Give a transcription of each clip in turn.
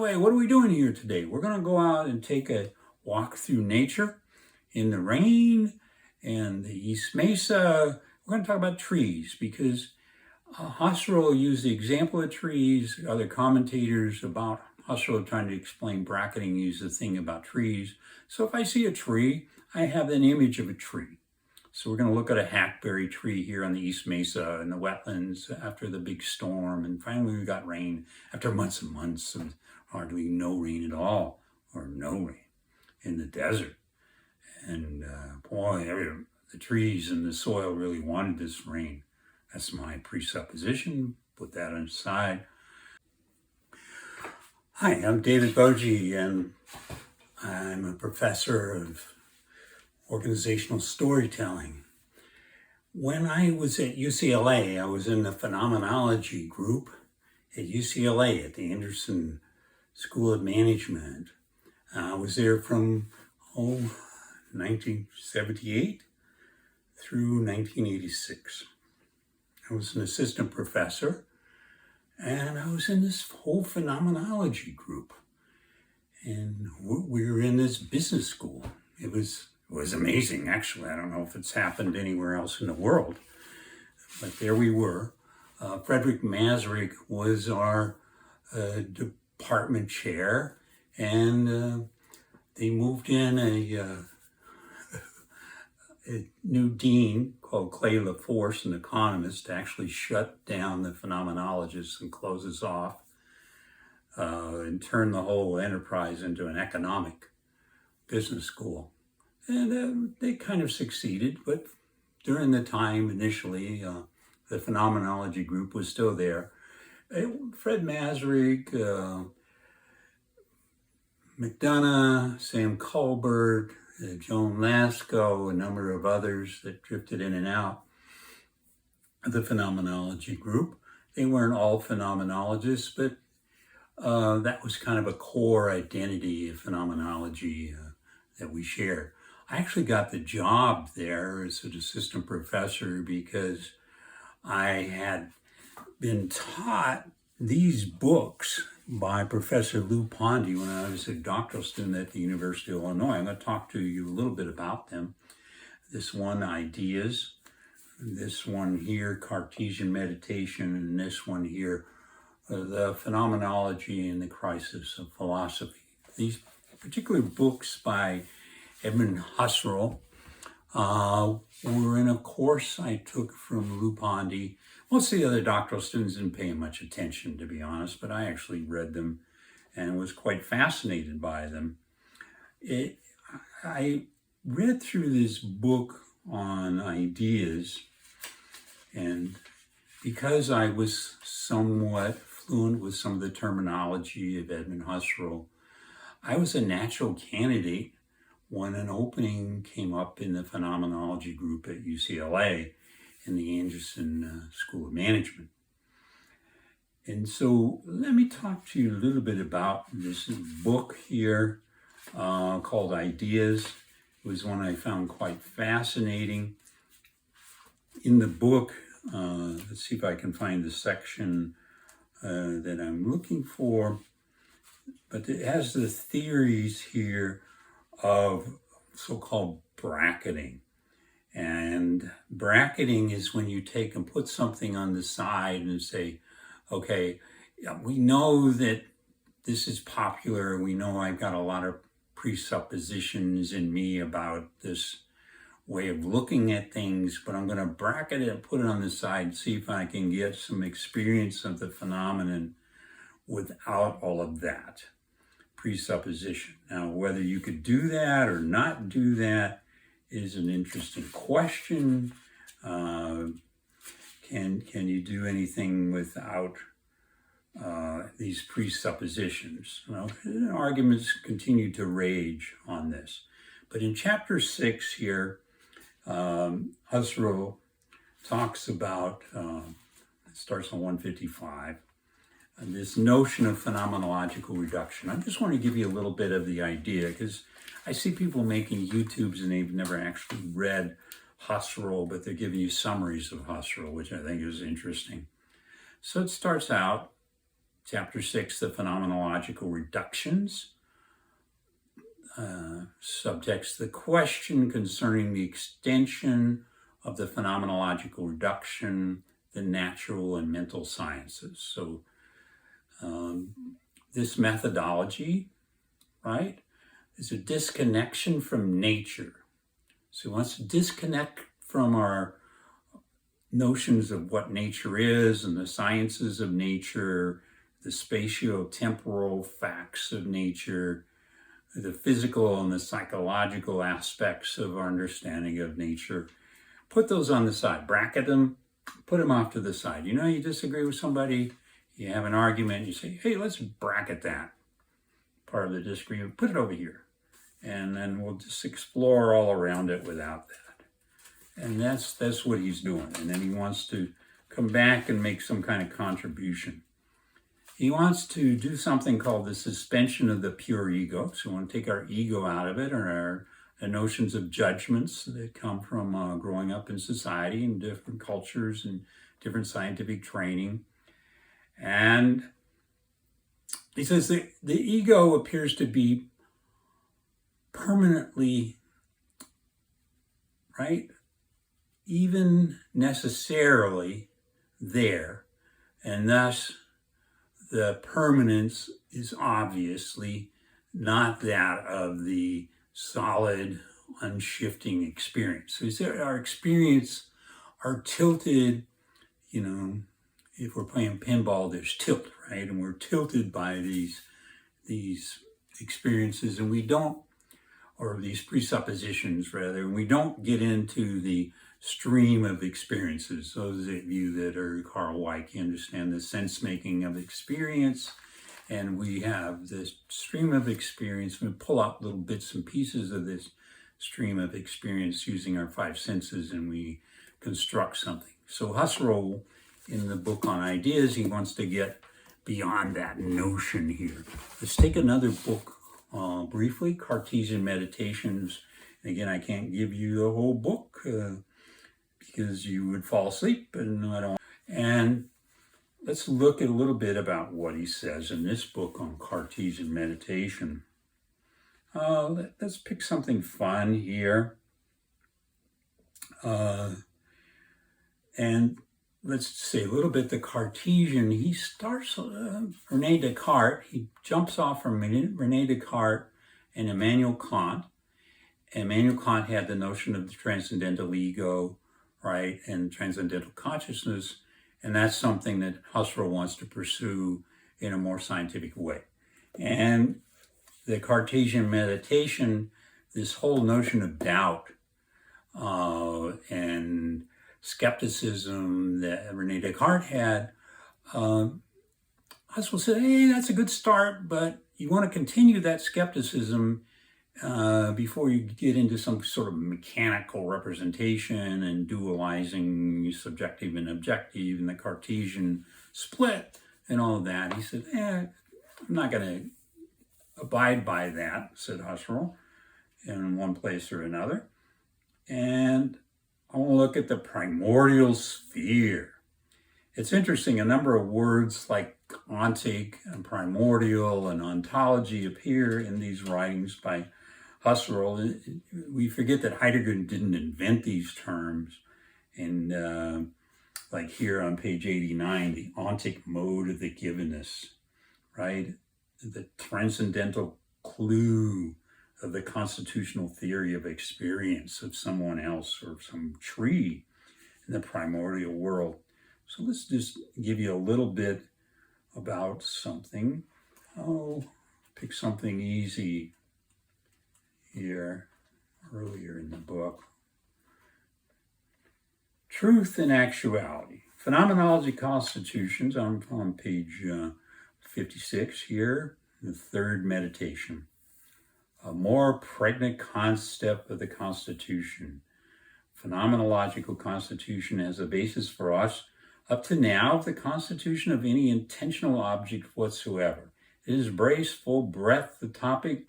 way, what are we doing here today? We're going to go out and take a walk through nature in the rain and the East Mesa. We're going to talk about trees because Husserl used the example of trees. Other commentators about Husserl trying to explain bracketing use the thing about trees. So if I see a tree, I have an image of a tree. So we're going to look at a hackberry tree here on the East Mesa in the wetlands after the big storm. And finally we got rain after months and months of hardly no rain at all, or no rain in the desert. And boy, the trees and the soil really wanted this rain. That's my presupposition. Put that aside. Hi, I'm David Boji, and I'm a professor of organizational storytelling. When I was at UCLA, I was in the Phenomenology group at UCLA at the Anderson School of Management. I was there from 1978 through 1986. I was an assistant professor, and I was in this whole phenomenology group. And we were in this business school. It was amazing, actually. I don't know if it's happened anywhere else in the world, but there we were. Frederick Masaryk was our department chair, and they moved in a new dean called Clay LaForce, an economist, to actually shut down the phenomenologists and close us off and turn the whole enterprise into an economic business school. And they kind of succeeded, but during the time initially, the phenomenology group was still there. Fred Masaryk, McDonough, Sam Colbert, Joan Lasco, a number of others that drifted in and out of the phenomenology group. They weren't all phenomenologists, but that was kind of a core identity of phenomenology that we shared. I actually got the job there as an assistant professor because I had been taught these books by Professor Lou Pondy when I was a doctoral student at the University of Illinois. I'm going to talk to you a little bit about them. This one, Ideas. This one here, Cartesian Meditation. And this one here, The Phenomenology and the Crisis of Philosophy. These particular books by Edmund Husserl were in a course I took from Lou Pondy. Most of the other doctoral students didn't pay much attention, to be honest, but I actually read them and was quite fascinated by them. I read through this book on ideas, and because I was somewhat fluent with some of the terminology of Edmund Husserl, I was a natural candidate when an opening came up in the phenomenology group at UCLA in the Anderson School of Management. And so let me talk to you a little bit about this book here called Ideas. It was one I found quite fascinating. In the book, let's see if I can find the section that I'm looking for, but it has the theories here of so-called bracketing. And bracketing is when you take and put something on the side and say, okay, we know that this is popular. We know I've got a lot of presuppositions in me about this way of looking at things, but I'm going to bracket it and put it on the side and see if I can get some experience of the phenomenon without all of that presupposition. Now, whether you could do that or not do that is an interesting question. Can you do anything without these presuppositions? Well, arguments continue to rage on this. But in chapter 6 here, Husserl talks about, it starts on 155, this notion of phenomenological reduction. I just want to give you a little bit of the idea, because I see people making YouTubes and they've never actually read Husserl, but they're giving you summaries of Husserl, which I think is interesting. So it starts out, Chapter 6, the phenomenological reductions. Subtext, the question concerning the extension of the phenomenological reduction, the natural and mental sciences. So this methodology, right, is a disconnection from nature. So he wants to disconnect from our notions of what nature is and the sciences of nature, the spatio-temporal facts of nature, the physical and the psychological aspects of our understanding of nature. Put those on the side, bracket them, put them off to the side. You know, you disagree with somebody, you have an argument, you say, hey, let's bracket that part of the disagreement, put it over here. And then we'll just explore all around it without that. And that's what he's doing. And then he wants to come back and make some kind of contribution. He wants to do something called the suspension of the pure ego. So we want to take our ego out of it, or our notions of judgments that come from growing up in society and different cultures and different scientific training. And he says the ego appears to be permanently, right, even necessarily there, and thus the permanence is obviously not that of the solid, unshifting experience. So he said our experience are tilted, you know, if we're playing pinball, there's tilt, right? And we're tilted by these experiences, and we don't, or these presuppositions rather, and we don't get into the stream of experiences. Those of you that are Carl Weick understand the sense-making of experience, and we have this stream of experience. We pull out little bits and pieces of this stream of experience using our five senses, and we construct something. So Husserl, in the book on ideas, he wants to get beyond that notion here. Let's take another book briefly, Cartesian Meditations. And again, I can't give you the whole book because you would fall asleep, and I don't. And let's look at a little bit about what he says in this book on Cartesian meditation. Let's pick something fun here. And let's say a little bit the Cartesian. He starts, René Descartes, he jumps off from René Descartes and Immanuel Kant. Immanuel Kant had the notion of the transcendental ego, right, and transcendental consciousness, and that's something that Husserl wants to pursue in a more scientific way. And the Cartesian meditation, this whole notion of doubt and skepticism that René Descartes had, Husserl said, hey, that's a good start, but you want to continue that skepticism before you get into some sort of mechanical representation and dualizing subjective and objective and the Cartesian split and all of that. He said, I'm not going to abide by that, said Husserl, in one place or another. And I want to look at the primordial sphere. It's interesting, a number of words like ontic and primordial and ontology appear in these writings by Husserl. We forget that Heidegger didn't invent these terms. And like here on page 89, the ontic mode of the givenness, right? The transcendental clue of the constitutional theory of experience of someone else or some tree in the primordial world. So let's just give you a little bit about something. Pick something easy here earlier in the book. Truth and actuality. Phenomenological constitutions on page 56 here, the third meditation. A more pregnant concept of the constitution. Phenomenological constitution as a basis for us up to now the constitution of any intentional object whatsoever. It is embraced full breadth the topic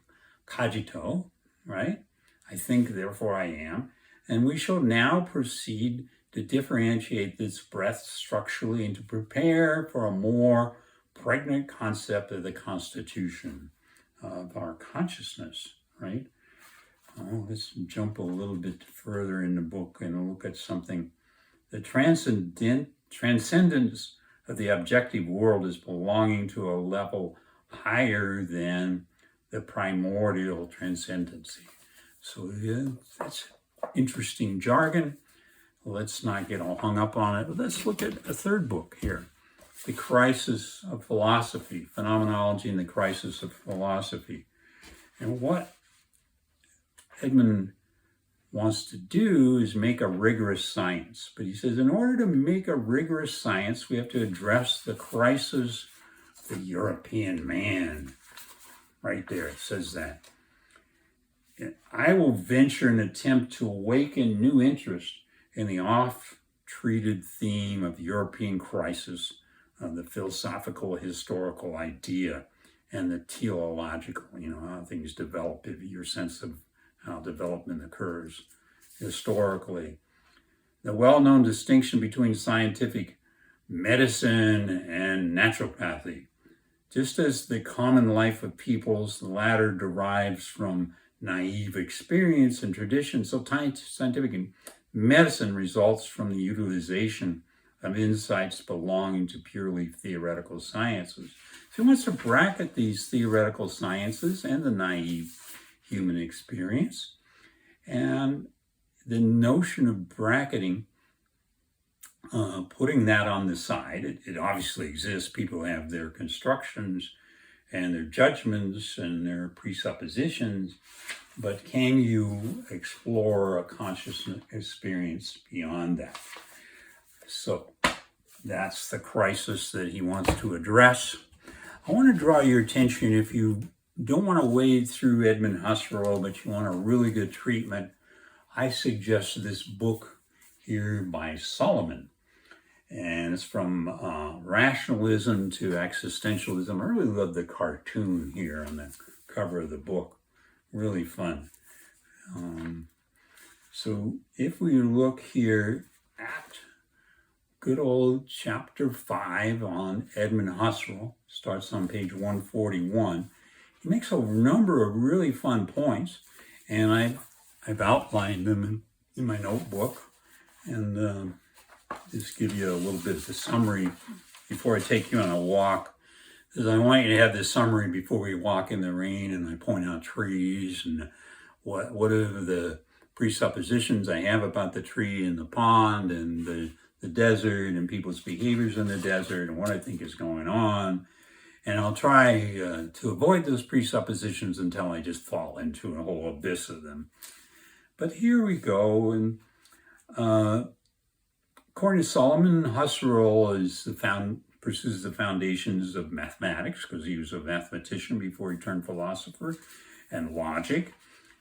cogito, right? I think, therefore I am. And we shall now proceed to differentiate this breadth structurally and to prepare for a more pregnant concept of the constitution of our consciousness, right? Let's jump a little bit further in the book and look at something. The transcendence of the objective world is belonging to a level higher than the primordial transcendency. So yeah, that's interesting jargon. Let's not get all hung up on it. Let's look at a third book here, The Crisis of Philosophy, Phenomenology and the Crisis of Philosophy. And what Edmund wants to do is make a rigorous science. But he says in order to make a rigorous science, we have to address the crisis of the European man. Right there, it says that. I will venture an attempt to awaken new interest in the oft-treated theme of European crisis, of the philosophical, historical idea, and the teleological, how things develop, your sense of how development occurs historically. The well-known distinction between scientific medicine and naturopathy. Just as the common life of peoples, the latter derives from naive experience and tradition, so scientific medicine results from the utilization of insights belonging to purely theoretical sciences. So he wants to bracket these theoretical sciences and the naive human experience. And the notion of bracketing, putting that on the side, it obviously exists. People have their constructions and their judgments and their presuppositions, but can you explore a conscious experience beyond that? So that's the crisis that he wants to address. I want to draw your attention, if you don't want to wade through Edmund Husserl, but you want a really good treatment, I suggest this book here by Solomon. And it's from rationalism to existentialism. I really love the cartoon here on the cover of the book. Really fun. So if we look here at good old chapter 5 on Edmund Husserl, starts on page 141. He makes a number of really fun points, and I've outlined them in my notebook, and just give you a little bit of the summary before I take you on a walk, because I want you to have this summary before we walk in the rain, and I point out trees and what are the presuppositions I have about the tree and the pond and the desert and people's behaviors in the desert and what I think is going on. And I'll try to avoid those presuppositions until I just fall into a whole abyss of them. But here we go. And according to Solomon, Husserl pursues the foundations of mathematics, because he was a mathematician before he turned philosopher, and logic.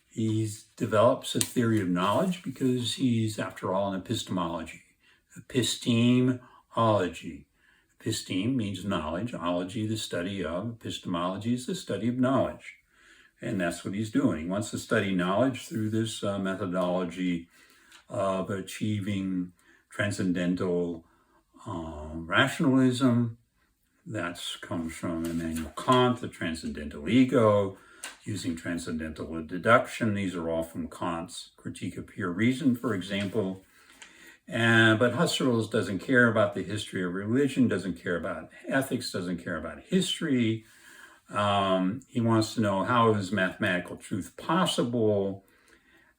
He develops a theory of knowledge because he's, after all, an epistemology. Epistemology. Episteme means knowledge. Ology, the study of. Epistemology is the study of knowledge. And that's what he's doing. He wants to study knowledge through this methodology of achieving transcendental rationalism. That comes from Immanuel Kant, the transcendental ego, using transcendental deduction. These are all from Kant's Critique of Pure Reason, for example. But Husserl doesn't care about the history of religion, doesn't care about ethics, doesn't care about history. He wants to know, how is mathematical truth possible?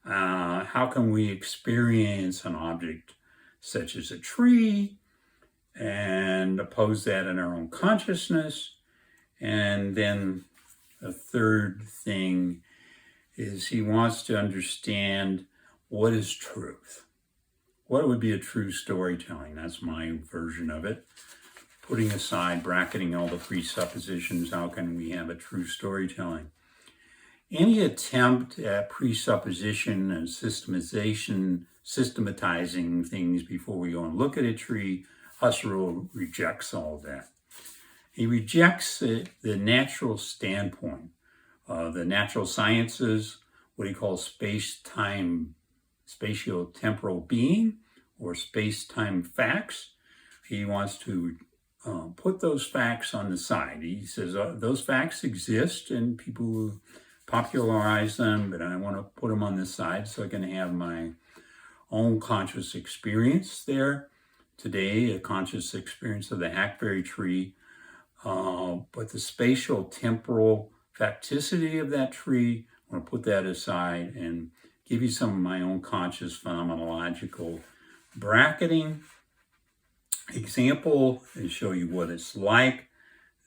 How can we experience an object such as a tree and oppose that in our own consciousness? And then the third thing is he wants to understand, what is truth? What would be a true storytelling? That's my version of it. Putting aside, bracketing all the presuppositions, how can we have a true storytelling? Any attempt at presupposition and systematizing things before we go and look at a tree, Husserl rejects all that. He rejects the natural standpoint of the natural sciences, what he calls space-time, spatio-temporal being, or space-time facts. He wants to put those facts on the side. He says those facts exist and people popularize them, but I want to put them on the side so I can have my own conscious experience there. Today, a conscious experience of the hackberry tree, but the spatial temporal facticity of that tree, I want to put that aside and give you some of my own conscious phenomenological bracketing example and show you what it's like,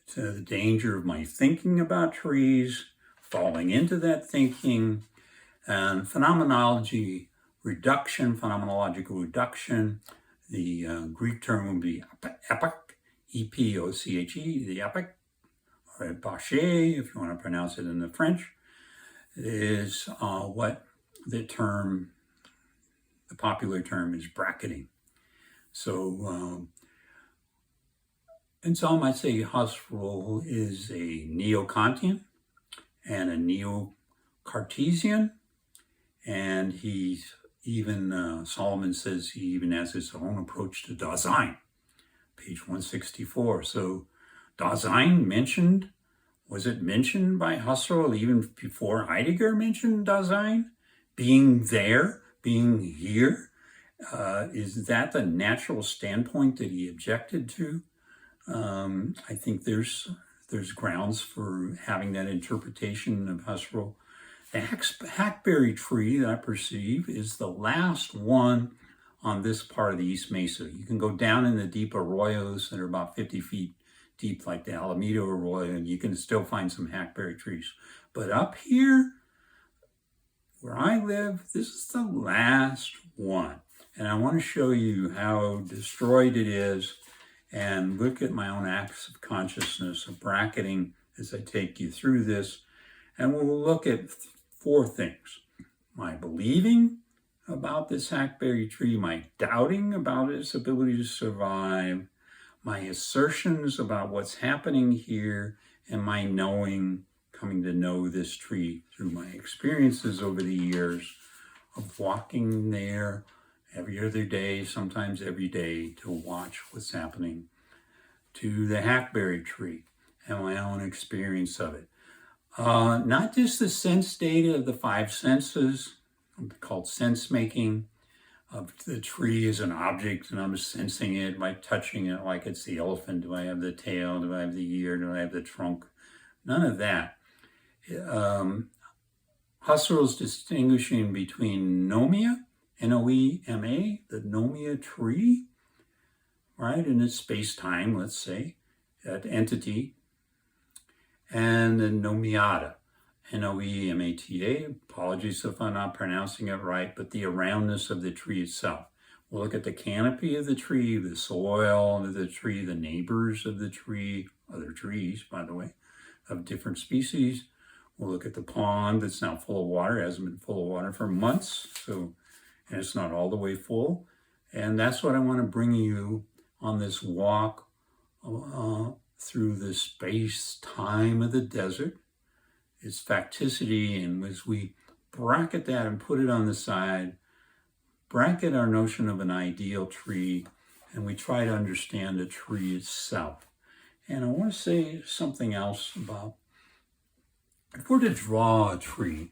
to the danger of my thinking about trees, falling into that thinking, and phenomenological reduction. The Greek term would be epoch, E-P-O-C-H-E, the epoch, or epoche, if you want to pronounce it in the French, is what the popular term is bracketing. So, and so I might say Husserl is a neo-Kantian and a neo-Cartesian, and he's even, Solomon says he even has his own approach to Dasein, page 164. So Dasein was it mentioned by Husserl even before Heidegger mentioned Dasein? Being there, being here, is that the natural standpoint that he objected to? I think there's grounds for having that interpretation of Husserl. The hackberry tree that I perceive is the last one on this part of the East Mesa. You can go down in the deep arroyos that are about 50 feet deep, like the Alameda Arroyo, and you can still find some hackberry trees. But up here, where I live, this is the last one. And I want to show you how destroyed it is and look at my own acts of consciousness of bracketing as I take you through this. And we'll look at 4 things: my believing about this hackberry tree, my doubting about its ability to survive, my assertions about what's happening here, and my knowing, coming to know this tree through my experiences over the years of walking there every other day, sometimes every day, to watch what's happening to the hackberry tree and my own experience of it. Not just the sense data of the 5 senses, called sense making, of the tree as an object, and I'm sensing it by touching it like it's the elephant. Do I have the tail? Do I have the ear? Do I have the trunk? None of that. Husserl's distinguishing between nomia, N-O-E-M-A, the nomia tree, right, in its space-time, let's say, that entity, and the nomiata, N-O-E-M-A-T-A, apologies if I'm not pronouncing it right, but the aroundness of the tree itself. We'll look at the canopy of the tree, the soil of the tree, the neighbors of the tree, other trees, by the way, of different species. We'll look at the pond that's now full of water. It hasn't been full of water for months, and it's not all the way full. And that's what I want to bring you on this walk through the space-time of the desert, its facticity, and as we bracket that and put it on the side, bracket our notion of an ideal tree, and we try to understand the tree itself. And I want to say something else about, if we're to draw a tree,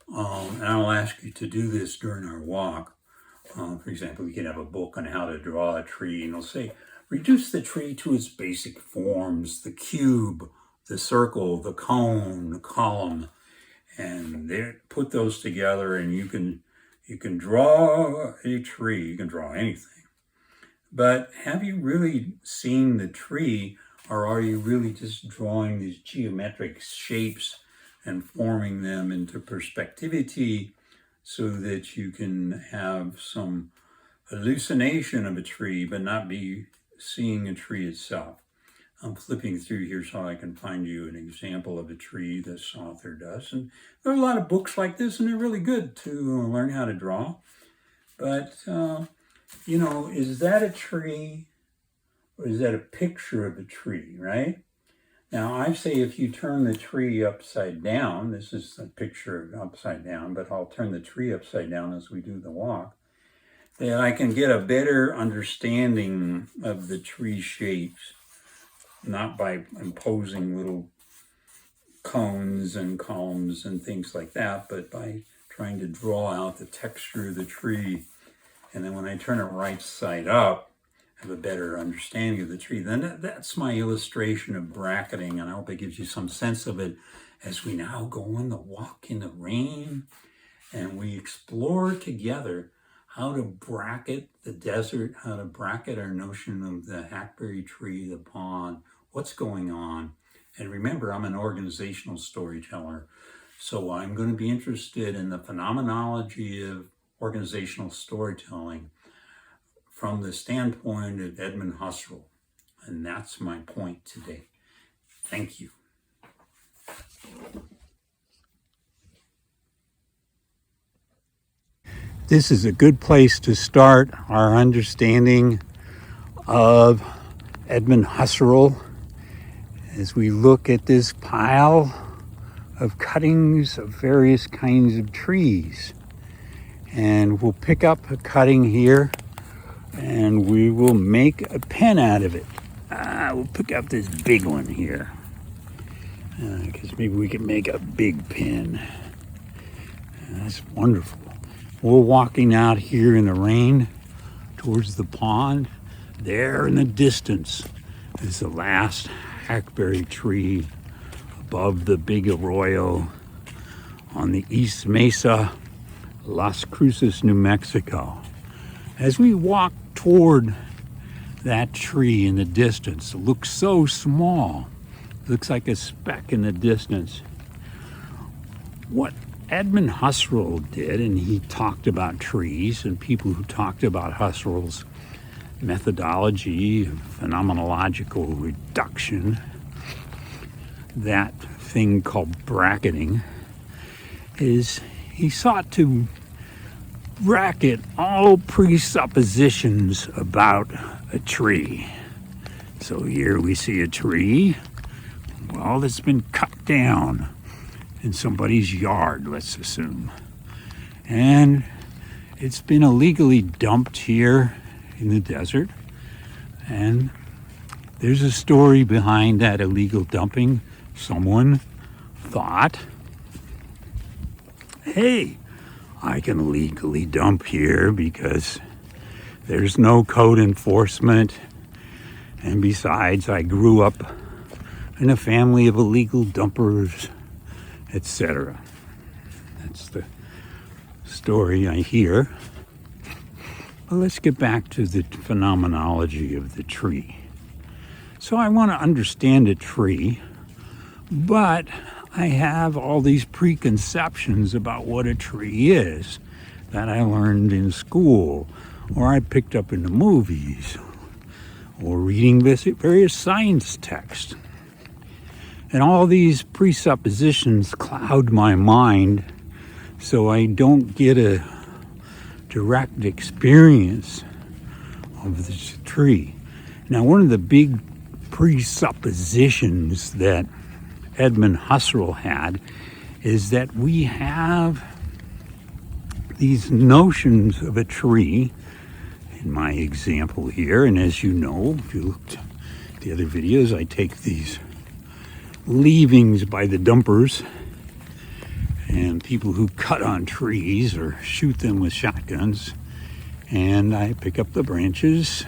and I'll ask you to do this during our walk. For example, we can have a book on how to draw a tree, and it'll say, reduce the tree to its basic forms, the cube, the circle, the cone, the column, and put those together, and you can draw a tree. You can draw anything. But have you really seen the tree, or are you really just drawing these geometric shapes and forming them into perspectivity so that you can have some hallucination of a tree, but not be seeing a tree itself? I'm flipping through here so I can find you an example of a tree this author does. And there are a lot of books like this, and they're really good to learn how to draw. But, is that a tree, or is that a picture of a tree, right? Now, I say if you turn the tree upside down, this is a picture upside down, but I'll turn the tree upside down as we do the walk. that I can get a better understanding of the tree shapes, not by imposing little cones and columns and things like that, but by trying to draw out the texture of the tree. And then when I turn it right side up, have a better understanding of the tree. Then that's my illustration of bracketing, and I hope it gives you some sense of it as we now go on the walk in the rain and we explore together how to bracket the desert, how to bracket our notion of the hackberry tree, the pond, what's going on. And remember, I'm an organizational storyteller, so I'm going to be interested in the phenomenology of organizational storytelling from the standpoint of Edmund Husserl. And that's my point today. Thank you. This is a good place to start our understanding of Edmund Husserl as we look at this pile of cuttings of various kinds of trees. And we'll pick up a cutting here and we will make a pen out of it. We'll pick up this big one here because maybe we can make a big pen. That's wonderful. We're walking out here in the rain towards the pond. There in the distance is the last hackberry tree above the big arroyo on the East Mesa, Las Cruces, New Mexico. As we walk toward that tree in the distance, it looks so small. It looks like a speck in the distance. What Edmund Husserl did, and he talked about trees, and people who talked about Husserl's methodology, phenomenological reduction, that thing called bracketing, is he sought to bracket all presuppositions about a tree. So here we see a tree, well, that's been cut down in somebody's yard, let's assume. And it's been illegally dumped here in the desert. And there's a story behind that illegal dumping. Someone thought, hey, I can legally dump here because there's no code enforcement. And besides, I grew up in a family of illegal dumpers, etc. That's the story I hear. But let's get back to the phenomenology of the tree. So I want to understand a tree, but I have all these preconceptions about what a tree is that I learned in school, or I picked up in the movies, or reading various science texts. And all these presuppositions cloud my mind so I don't get a direct experience of this tree. Now, one of the big presuppositions that Edmund Husserl had is that we have these notions of a tree, in my example here, and as you know, if you looked at the other videos, I take these leavings by the dumpers and people who cut on trees or shoot them with shotguns, and I pick up the branches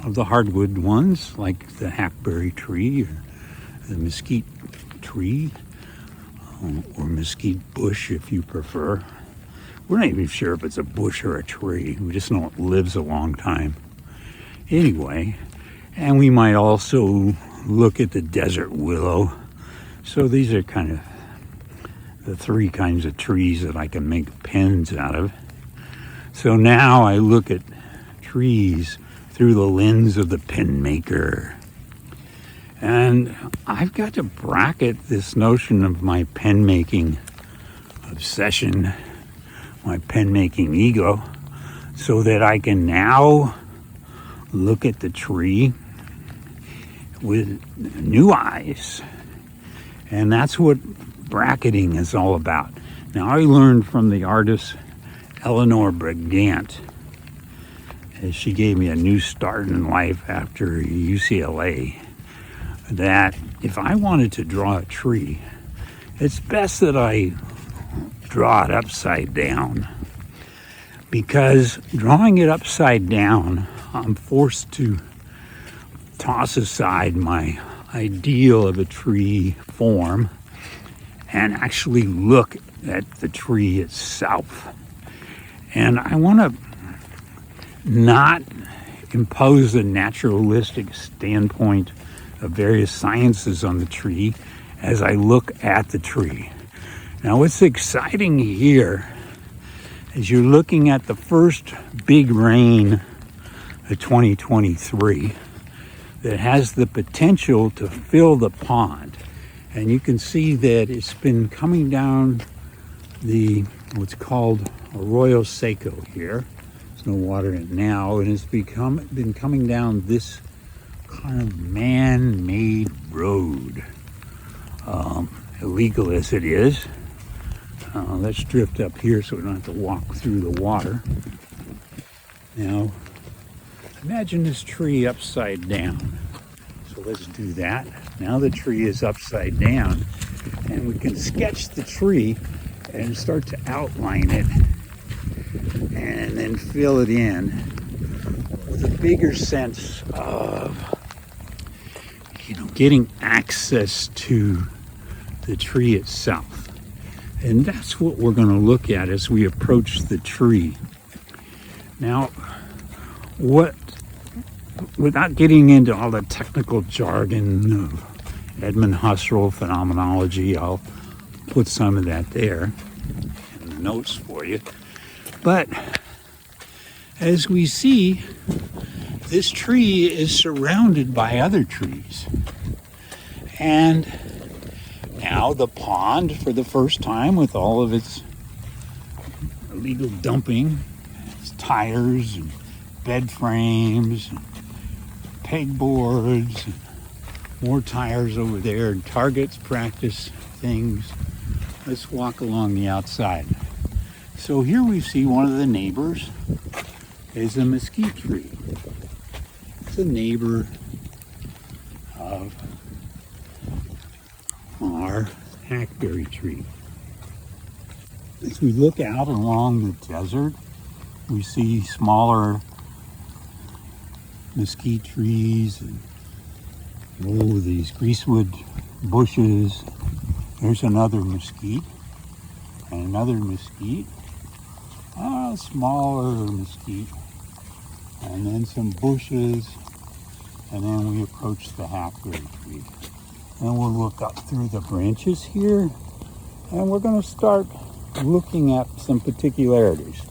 of the hardwood ones like the hackberry tree or the mesquite tree or mesquite bush if you prefer. We're not even sure if it's a bush or a tree. We just know it lives a long time. Anyway, and we might also look at the desert willow. So these are kind of the three kinds of trees that I can make pens out of. So now I look at trees through the lens of the pen maker. And I've got to bracket this notion of my pen making obsession, my pen making ego, so that I can now look at the tree with new eyes. And that's what bracketing is all about. Now, I learned from the artist Eleanor Brigant she gave me a new start in life after UCLA, that if I wanted to draw a tree, it's best that I draw it upside down, because drawing it upside down, I'm forced to toss aside my ideal of a tree form and actually look at the tree itself. And I want to not impose a naturalistic standpoint of various sciences on the tree as I look at the tree. Now, what's exciting here is you're looking at the first big rain of 2023 that has the potential to fill the pond. And you can see that it's been coming down what's called Arroyo Seco here. There's no water in it now, and it's been coming down this kind of man-made road, illegal as it is. Let's drift up here so we don't have to walk through the water. Now, imagine this tree upside down. So let's do that. Now the tree is upside down, and we can sketch the tree and start to outline it and then fill it in with a bigger sense of, getting access to the tree itself. And that's what we're going to look at as we approach the tree. Now, without getting into all the technical jargon of Edmund Husserl phenomenology, I'll put some of that there in the notes for you. But as we see, this tree is surrounded by other trees. And now the pond, for the first time, with all of its illegal dumping, its tires and bed frames, and pegboards, and more tires over there, and targets, practice things. Let's walk along the outside. So here we see one of the neighbors is a mesquite tree. It's a neighbor of our hackberry tree. As we look out along the desert, we see smaller mesquite trees and these greasewood bushes. There's another mesquite and another mesquite, a smaller mesquite, and then some bushes, and then we approach the hackberry tree. And we'll look up through the branches here, and we're going to start looking at some particularities.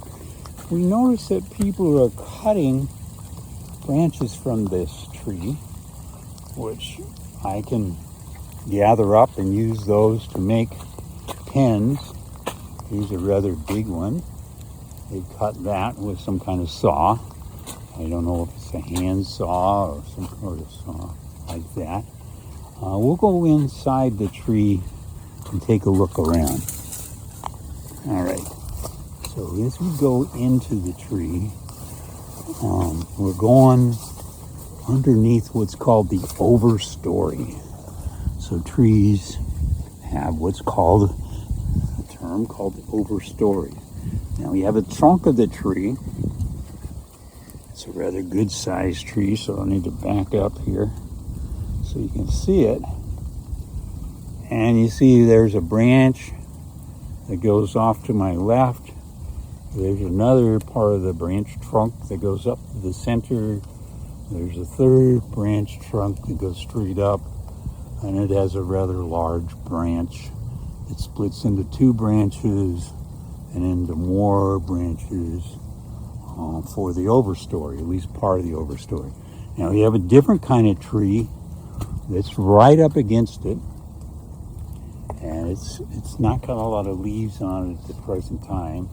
We notice that people are cutting branches from this tree, which I can gather up and use those to make pens. Here's a rather big one. They cut that with some kind of saw. I don't know if it's a hand saw or some sort of saw like that. We'll go inside the tree and take a look around. All right. So as we go into the tree, we're going underneath what's called the overstory. So trees have what's called a term called the overstory. Now we have a trunk of the tree. It's a rather good sized tree, so I need to back up here so you can see it. And you see there's a branch that goes off to my left. There's another part of the branch trunk that goes up to the center. There's a third branch trunk that goes straight up, and it has a rather large branch. It splits into two branches and into more branches for the overstory, at least part of the overstory. Now we have a different kind of tree that's right up against it, and it's not got a lot of leaves on it at the present time,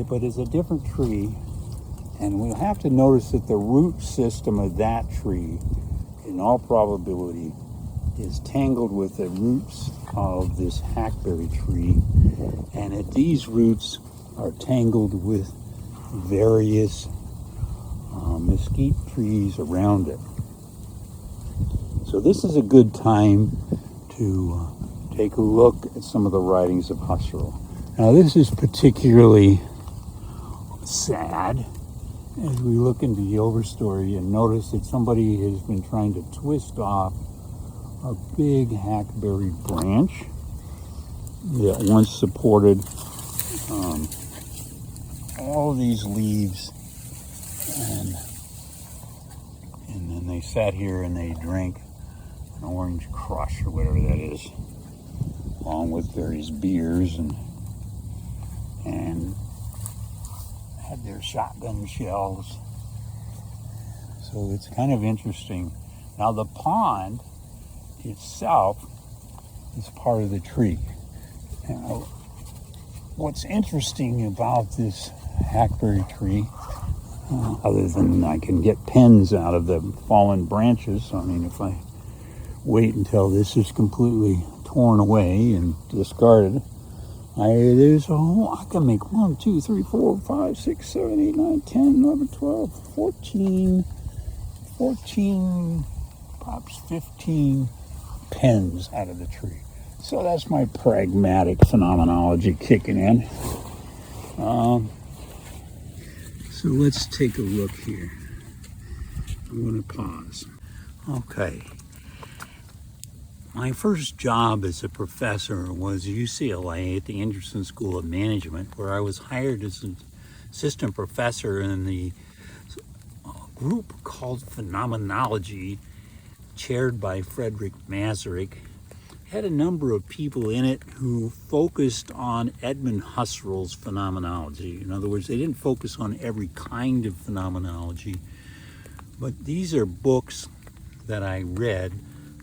but it's a different tree, and we'll have to notice that the root system of that tree, in all probability, is tangled with the roots of this hackberry tree, and that these roots are tangled with various mesquite trees around it. So this is a good time to take a look at some of the writings of Husserl. Now this is particularly sad as we look into the overstory and notice that somebody has been trying to twist off a big hackberry branch that once supported all these leaves, and then they sat here and they drank an orange crush or whatever that is, along with various beers and had their shotgun shells. So it's kind of interesting. Now the pond itself is part of the tree. Now, what's interesting about this hackberry tree, other than I can get pins out of the fallen branches, I mean, if I wait until this is completely torn away and discarded, there's a whole, I can make 1, 2, 3, 4, 5, 6, 7, 8, 9, 10, 11, 12, 14, perhaps 15 pens out of the tree. So that's my pragmatic phenomenology kicking in. So let's take a look here. I'm going to pause. Okay. My first job as a professor was UCLA at the Anderson School of Management, where I was hired as an assistant professor in the group called Phenomenology, chaired by Frederick Masaryk. It had a number of people in it who focused on Edmund Husserl's phenomenology. In other words, they didn't focus on every kind of phenomenology, but these are books that I read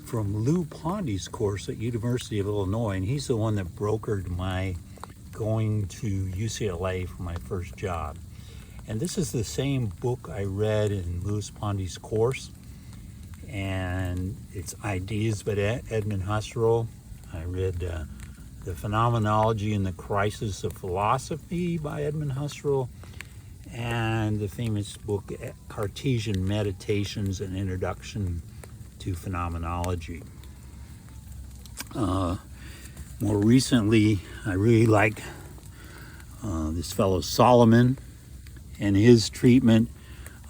from Lou Pondy's course at University of Illinois, and he's the one that brokered my going to UCLA for my first job. And this is the same book I read in Louis Pondy's course, and it's Ideas by Edmund Husserl. I read The Phenomenology and the Crisis of Philosophy by Edmund Husserl, and the famous book Cartesian Meditations, an Introduction to Phenomenology. More recently, I really like this fellow Solomon and his treatment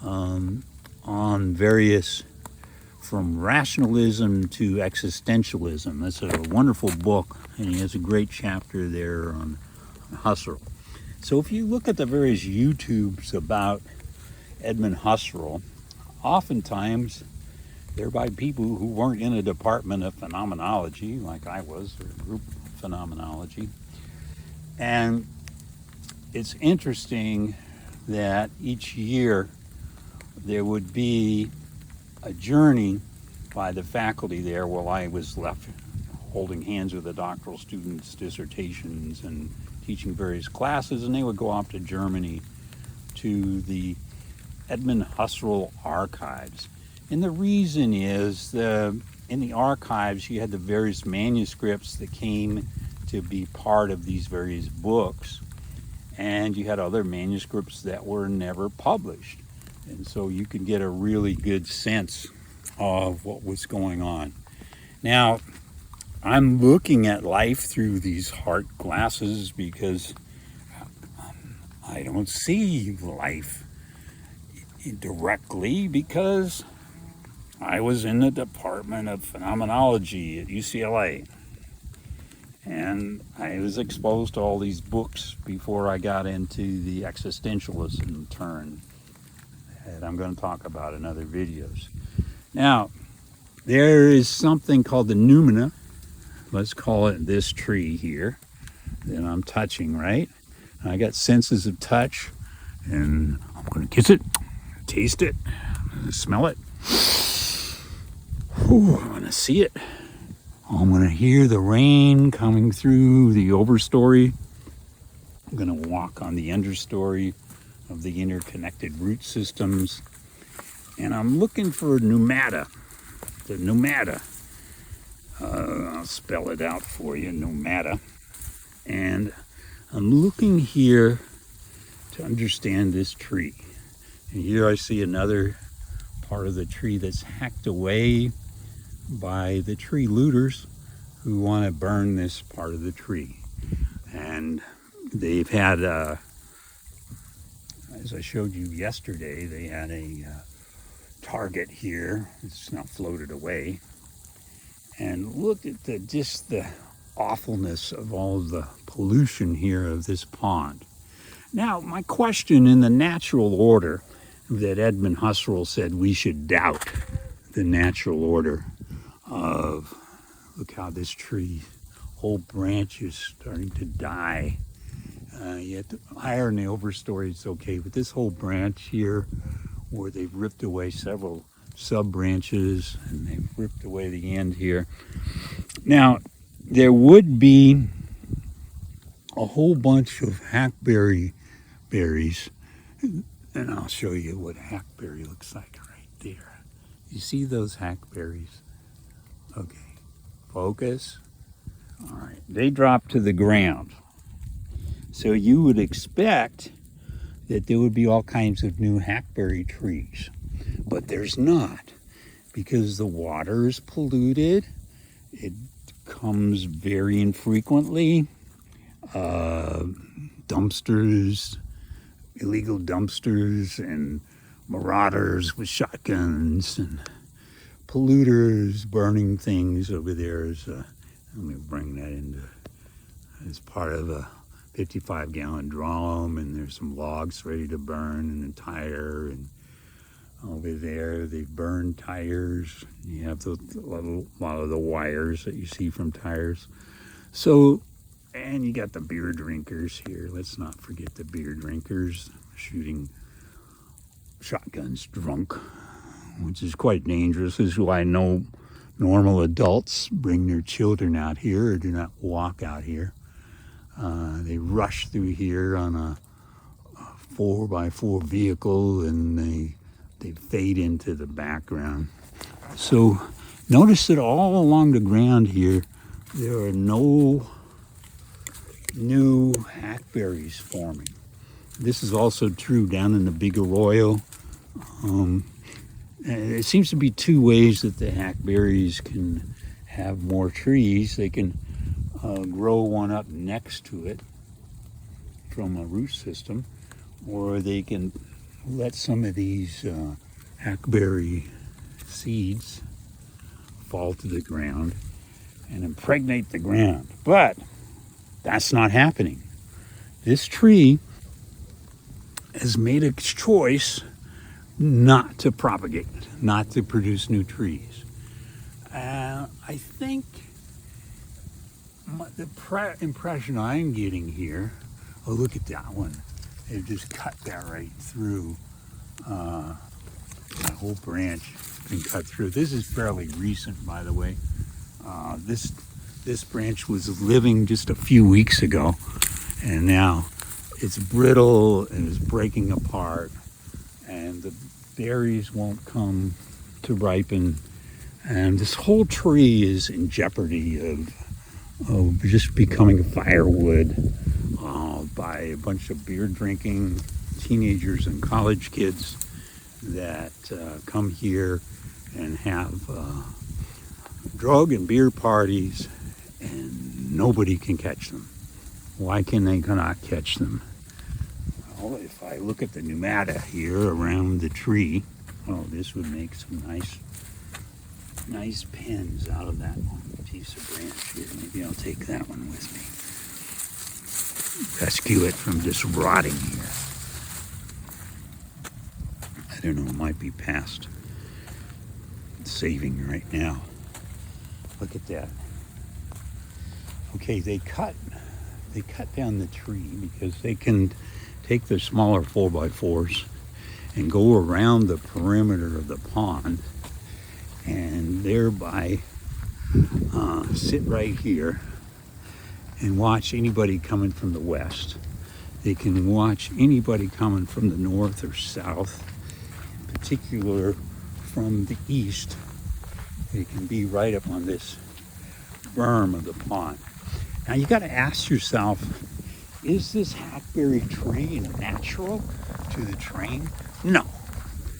on various, from rationalism to existentialism. That's a wonderful book, and he has a great chapter there on Husserl. So if you look at the various YouTubes about Edmund Husserl, oftentimes they're by people who weren't in a department of phenomenology, like I was, or group phenomenology. And it's interesting that each year there would be a journey by the faculty there while I was left holding hands with the doctoral students' dissertations and teaching various classes, and they would go off to Germany to the Edmund Husserl archives. And the reason is, in the archives, you had the various manuscripts that came to be part of these various books, and you had other manuscripts that were never published. And so you could get a really good sense of what was going on. Now, I'm looking at life through these heart glasses because I don't see life directly, because I was in the Department of Phenomenology at UCLA, and I was exposed to all these books before I got into the existentialism turn that I'm going to talk about in other videos. Now, there is something called the noumena, let's call it this tree here, that I'm touching, right? I got senses of touch, and I'm going to kiss it, taste it, smell it. Ooh, I'm going to see it. I'm going to hear the rain coming through the overstory. I'm going to walk on the understory of the interconnected root systems. And I'm looking for noumata. The noumata. I'll spell it out for you, noumata. And I'm looking here to understand this tree. And here I see another part of the tree that's hacked away by the tree looters who want to burn this part of the tree. And they've had, as I showed you yesterday, they had a target here. It's not floated away. And look at just the awfulness of all of the pollution here of this pond. Now, my question, in the natural order that Edmund Husserl said we should doubt the natural order of, look how this tree, whole branch is starting to die. Yet higher in the overstory it's okay, but this whole branch here, where they've ripped away several sub branches and they've ripped away the end here. Now, there would be a whole bunch of hackberry berries, and I'll show you what hackberry looks like right there. You see those hackberries? Okay, focus. All right, they drop to the ground. So you would expect that there would be all kinds of new hackberry trees, but there's not, because the water is polluted. It comes very infrequently. Dumpsters, illegal dumpsters, and marauders with shotguns, and polluters burning things over there. Let me bring that into, as part of a 55-gallon drum, and there's some logs ready to burn, and a tire, and over there they've burned tires. You have a lot of the wires that you see from tires. So, and you got the beer drinkers here. Let's not forget the beer drinkers shooting shotguns drunk, which is quite dangerous. This is why no normal adults bring their children out here or do not walk out here. They rush through here on a 4x4 vehicle, and they fade into the background. So notice that all along the ground here, there are no new hackberries forming. This is also true down in the big arroyo. There seems to be two ways that the hackberries can have more trees. They can grow one up next to it from a root system, or they can let some of these hackberry seeds fall to the ground and impregnate the ground. But that's not happening. This tree has made a choice not to propagate, not to produce new trees. I think the impression I'm getting here, oh, look at that one. They've just cut that right through. That whole branch been cut through. This is fairly recent, by the way. This branch was living just a few weeks ago, and now it's brittle and it's breaking apart, and the berries won't come to ripen, and this whole tree is in jeopardy of just becoming firewood by a bunch of beer drinking teenagers and college kids that come here and have drug and beer parties, and nobody can catch them. Why can they not catch them? Well, if I look at the pneumata here around the tree, oh, this would make some nice pins out of that one piece of branch here. Maybe I'll take that one with me. Rescue it from just rotting here. I don't know, it might be past saving right now. Look at that. Okay, they cut down the tree because they can take the smaller 4x4s and go around the perimeter of the pond, and thereby sit right here and watch anybody coming from the west. They can watch anybody coming from the north or south, in particular from the east. They can be right up on this berm of the pond. Now you got to ask yourself, is this hackberry tree natural to the terrain? No,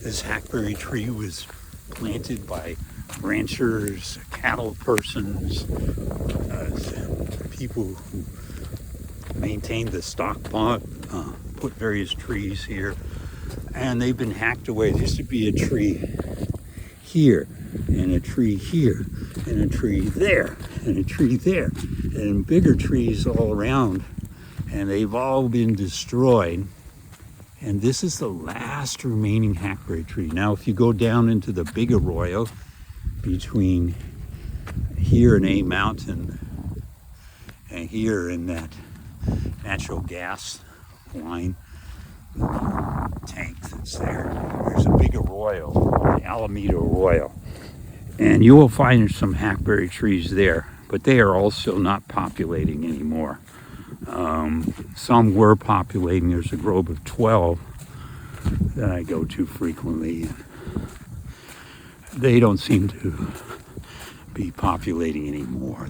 This hackberry tree was planted by ranchers, cattle persons, people who maintained the stock pot, put various trees here, and they've been hacked away. There used to be a tree here, and a tree here, and a tree there, and a tree there, and bigger trees all around, and they've all been destroyed. And this is the last remaining hackberry tree. Now, if you go down into the big arroyo between here and A Mountain and here in that natural gas line tank that's there, there's a big arroyo, the Alameda Arroyo. And you will find some hackberry trees there, but they are also not populating anymore. Some were populating. There's a grove of 12 that I go to frequently. They don't seem to be populating anymore.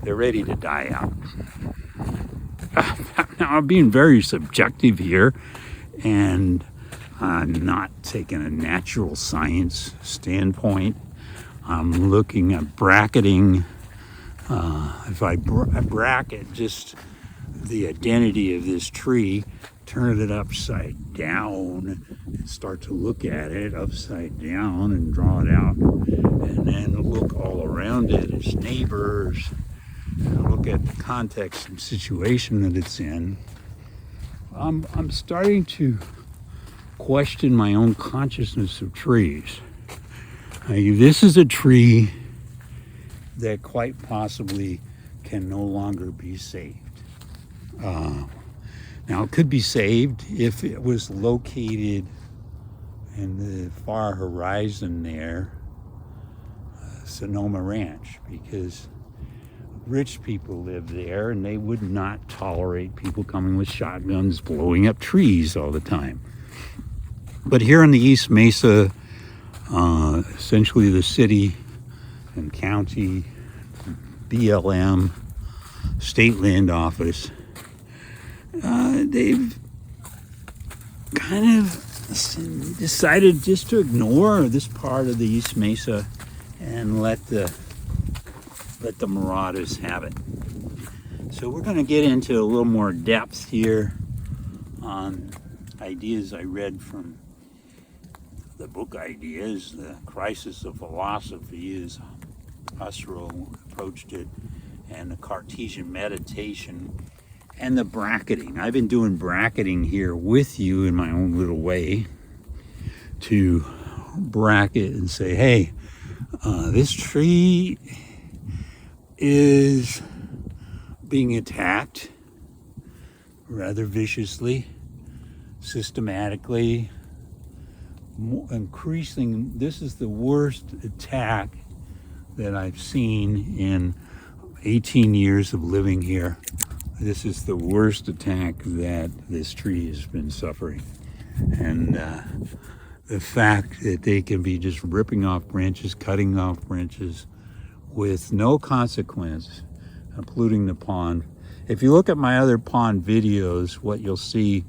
They're ready to die out. Now, I'm being very subjective here, and I'm not taking a natural science standpoint. I'm looking at bracketing. If I bracket just the identity of this tree, turn it upside down and start to look at it upside down and draw it out, and then look all around it, its neighbors, and look at the context and situation that it's in, I'm starting to question my own consciousness of trees. This is a tree that quite possibly can no longer be saved. Now, it could be saved if it was located in the far horizon there, Sonoma Ranch, because rich people live there and they would not tolerate people coming with shotguns blowing up trees all the time. But here in the East Mesa, essentially the city and county, BLM, state land office, they've kind of decided just to ignore this part of the East Mesa and let the marauders have it. So we're going to get into a little more depth here on ideas I read from the book Ideas, The Crisis of Philosophy, as Husserl approached it, and the Cartesian meditation, and the bracketing. I've been doing bracketing here with you in my own little way to bracket and say, hey, this tree is being attacked rather viciously, systematically, increasing. This is the worst attack that I've seen in 18 years of living here. This is the worst attack that this tree has been suffering. And the fact that they can be just ripping off branches, cutting off branches with no consequence, polluting the pond. If you look at my other pond videos, what you'll see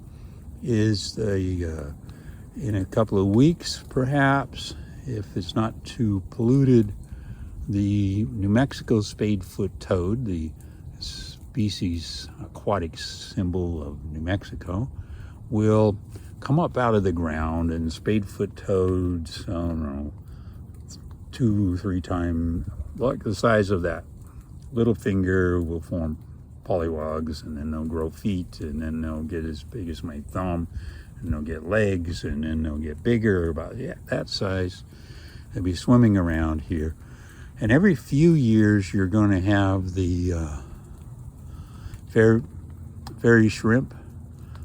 is in a couple of weeks, perhaps, if it's not too polluted, the New Mexico spadefoot toad, the species aquatic symbol of New Mexico, will come up out of the ground, and spadefoot toads, I don't know, 2-3 times, like the size of that little finger, will form polywogs, and then they'll grow feet, and then they'll get as big as my thumb, and they'll get legs, and then they'll get bigger, about that size. They'll be swimming around here. And every few years, you're going to have the fairy shrimp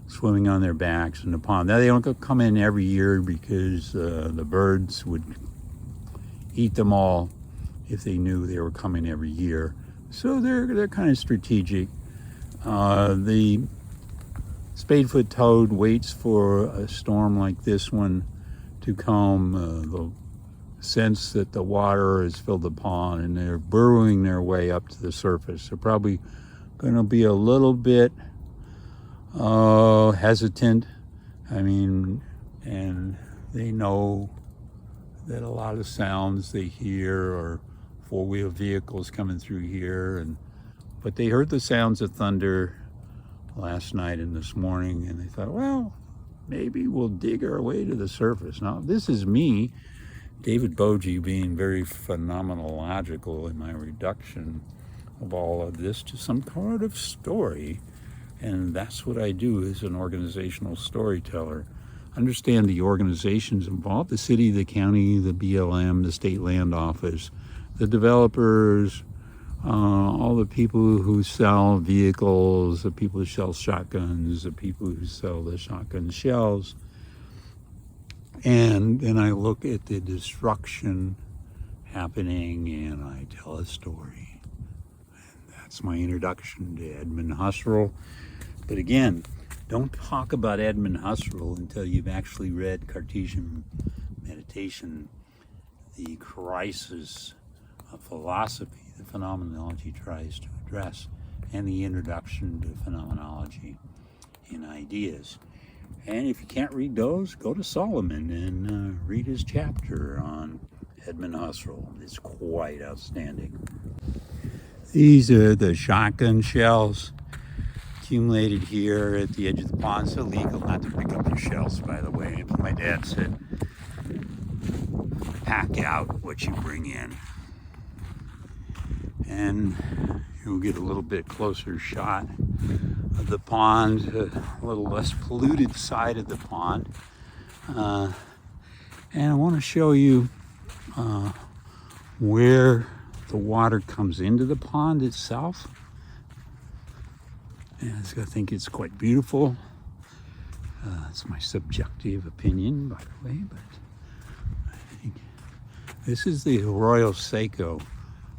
swimming on their backs in the pond. Now, they don't come in every year because the birds would eat them all if they knew they were coming every year. So they're kind of strategic. The spadefoot toad waits for a storm like this one to come. They'll sense that the water has filled the pond, and they're burrowing their way up to the surface. They're probably going to be a little bit hesitant. I mean, and they know that a lot of sounds they hear are four-wheel vehicles coming through here, but they heard the sounds of thunder last night and this morning, and they thought, well, maybe we'll dig our way to the surface. Now, this is me, David Bogie, being very phenomenological in my reduction of all of this to some kind of story. And that's what I do as an organizational storyteller. Understand the organizations involved, the city, the county, the BLM, the state land office, the developers, all the people who sell vehicles, the people who sell shotguns, the people who sell the shotgun shells. And then I look at the destruction happening and I tell a story. And that's my introduction to Edmund Husserl. But again, don't talk about Edmund Husserl until you've actually read Cartesian Meditation, the crisis of philosophy that phenomenology tries to address, and the introduction to phenomenology in ideas. And if you can't read those, go to Solomon and read his chapter on Edmund Husserl. It's quite outstanding. These are the shotgun shells accumulated here at the edge of the pond. It's illegal not to pick up your shells, by the way. My dad said, pack out what you bring in. And you'll get a little bit closer shot of the pond, a little less polluted side of the pond. And I want to show you where the water comes into the pond itself. And I think it's quite beautiful. It's my subjective opinion, by the way, but I think this is the Arroyo Seco,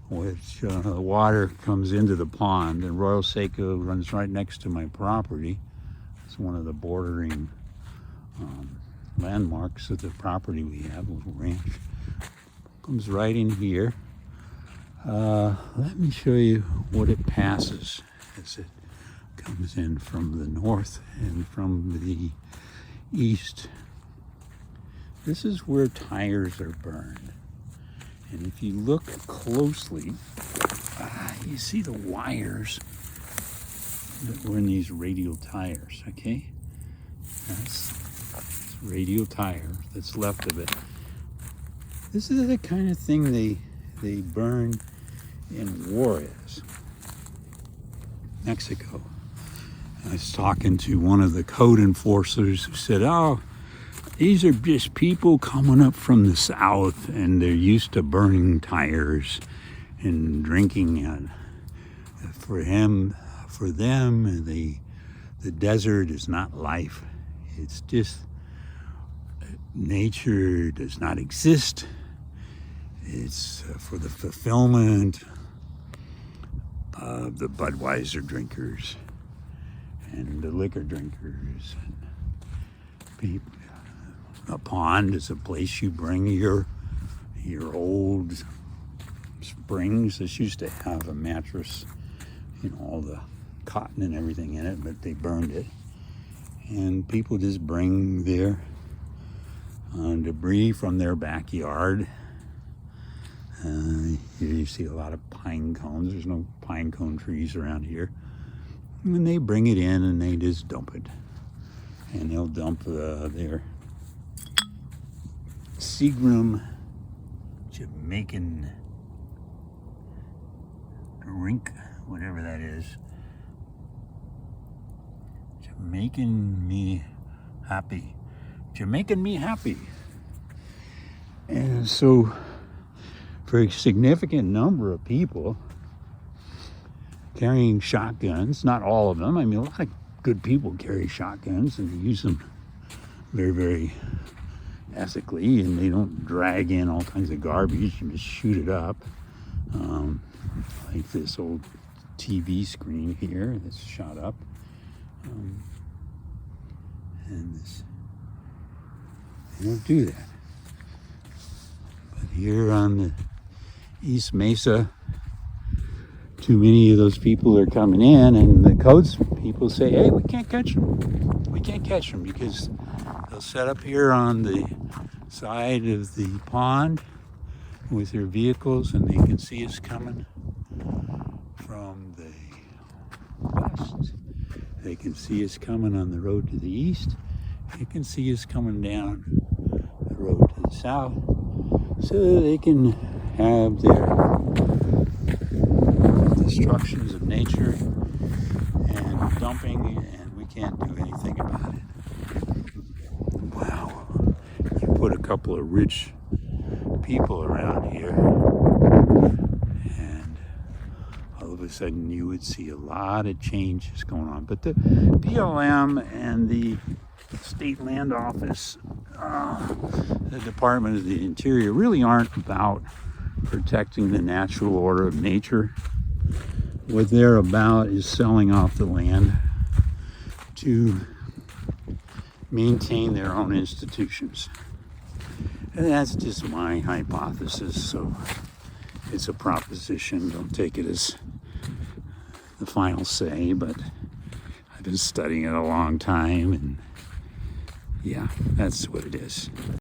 which the water comes into the pond, and Arroyo Seco runs right next to my property. It's one of the bordering landmarks of the property we have, a little ranch. Comes right in here. Let me show you what it passes as it comes in from the north and from the east. This is where tires are burned. And if you look closely, you see the wires that were in these radial tires, okay? That's radial tire that's left of it. This is the kind of thing they burn in Juarez, Mexico. I was talking to one of the code enforcers who said, oh, these are just people coming up from the south and they're used to burning tires and drinking. And for them, the desert is not life. It's just nature does not exist. It's for the fulfillment of the Budweiser drinkers and the liquor drinkers. And people, a pond is a place you bring your old springs. This used to have a mattress, all the cotton and everything in it, but they burned it. And people just bring their debris from their backyard. Here you see a lot of pine cones. There's no pine cone trees around here. And they bring it in and they just dump it. And they'll dump their Seagram Jamaican drink, whatever that is. Jamaican me happy. And so for a significant number of people carrying shotguns, not all of them, I mean, a lot of good people carry shotguns and they use them very, very ethically, and they don't drag in all kinds of garbage and just shoot it up. Like this old TV screen here that's shot up. And this, they don't do that. But here on the East Mesa, too many of those people are coming in, and the codes people say, hey, we can't catch them. We can't catch them because they'll set up here on the side of the pond with their vehicles, and they can see us coming from the west. They can see us coming on the road to the east. They can see us coming down the road to the south, so they can have their destructions of nature and dumping, and we can't do anything about it. Wow. You put a couple of rich people around here, and all of a sudden you would see a lot of changes going on. But the BLM and the State Land Office, the Department of the Interior, really aren't about protecting the natural order of nature. What they're about is selling off the land to maintain their own institutions. And that's just my hypothesis, so it's a proposition. Don't take it as the final say, but I've been studying it a long time, and yeah, that's what it is.